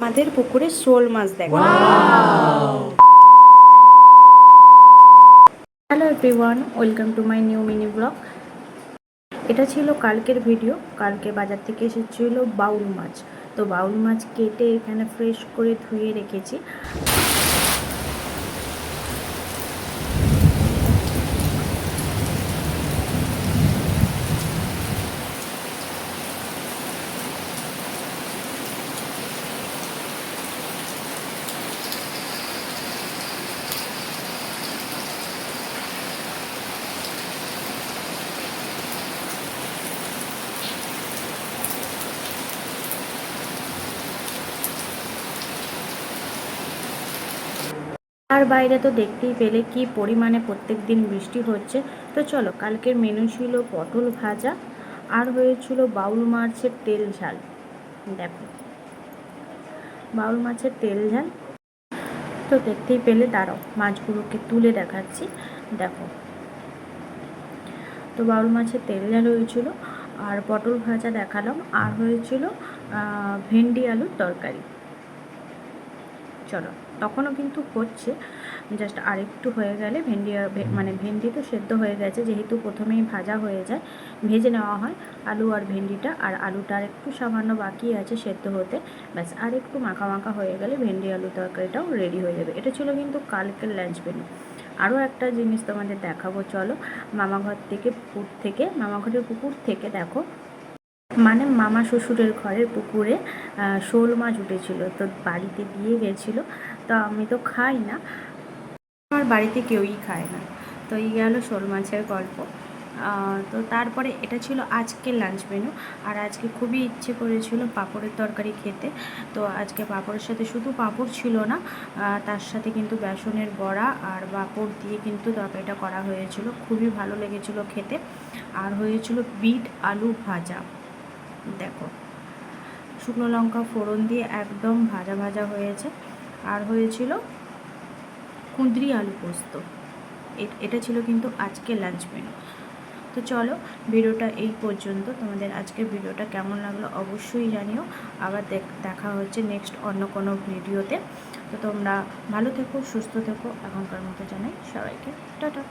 আমাদের পুকুরে শোল মাছ দেখা। Hello everyone, welcome to my new mini blog. এটা ছিল কালকের ভিডিও। কালকে বাজার থেকে এসেছিল বাউল মাছ। তো বাউল মাছ কেটে এখানে ফ্রেশ করে ধুয়ে রেখেছি। আর বাইরে তো দেখতেই পেলে কি পরিমাণে প্রত্যেক দিন বৃষ্টি হচ্ছে। তো চলো, কালকের মেনু ছিল পটল ভাজা আর হয়েছিল বাউল মাছের তেল ঝাল। দেখো, বাউল মাছের তেল ঝাল তো দেখতেই পেলে। দাঁড়াও, মাছগুলোকে তুলে দেখাচ্ছি। দেখো, তো বাউল মাছের তেল ঝাল হয়েছিল, আর পটল ভাজা দেখালাম, আর হয়েছিল ভেন্ডি আলুর তরকারি। চলো, তখনও কিন্তু হচ্ছে, জাস্ট আরেকটু হয়ে গেলে ভেন্ডি তো সেদ্ধ হয়ে গেছে, যেহেতু প্রথমেই ভাজা হয়ে যায়, ভেজে নেওয়া হয় আলু আর ভেন্ডিটা, আর আলুটা আর একটু সামান্য বাকি আছে সেদ্ধ হতে। ব্যাস আর একটু মাখা মাখা হয়ে গেলে ভেন্ডি আলু তরকারিটাও রেডি হয়ে যাবে। এটা ছিল কিন্তু কালকের লাঞ্চ মেনু। আরও একটা জিনিস তোমাদের দেখাবো, চলো। মামাঘরের পুকুর থেকে দেখো, মামা শ্বশুরের ঘরের পুকুরে শোল মাছ উঠেছিল। তো বাড়িতে দিয়ে গেছিলো। তো আমি তো খাই না, আমার বাড়িতে কেউই খায় না। তো এই গেল শোল মাছের গল্প। তো তারপরে এটা ছিল আজকের লাঞ্চ মেনু। আর আজকে খুবই ইচ্ছে করেছিল পাঁপড়ের তরকারি খেতে। তো আজকে পাঁপড়ের সাথে শুধু পাঁপড় ছিল না, তার সাথে কিন্তু বেসনের বড়া আর পাঁপড় দিয়ে কিন্তু তরকারিটা করা হয়েছিল। খুবই ভালো লেগেছিল খেতে। আর হয়েছিল বিট আলু ভাজা। দেখো, শুকনো লঙ্কা ফোড়ন দিয়ে একদম ভাজা ভাজা হয়েছে। আর হয়েছিল কুঁদরি আলু পোস্ত। এটা ছিল কিন্তু আজকে লাঞ্চ মেনু। তো চলো, ভিডিওটা এই পর্যন্ত। তোমাদের আজকের ভিডিওটা কেমন লাগলো অবশ্যই জানিও। আবার দেখা হচ্ছে নেক্সট অন্য কোনো ভিডিওতে। তো তোমরা ভালো থেকো, সুস্থ থেকো। এখনকার মতো জানাই সবাইকে টাটা।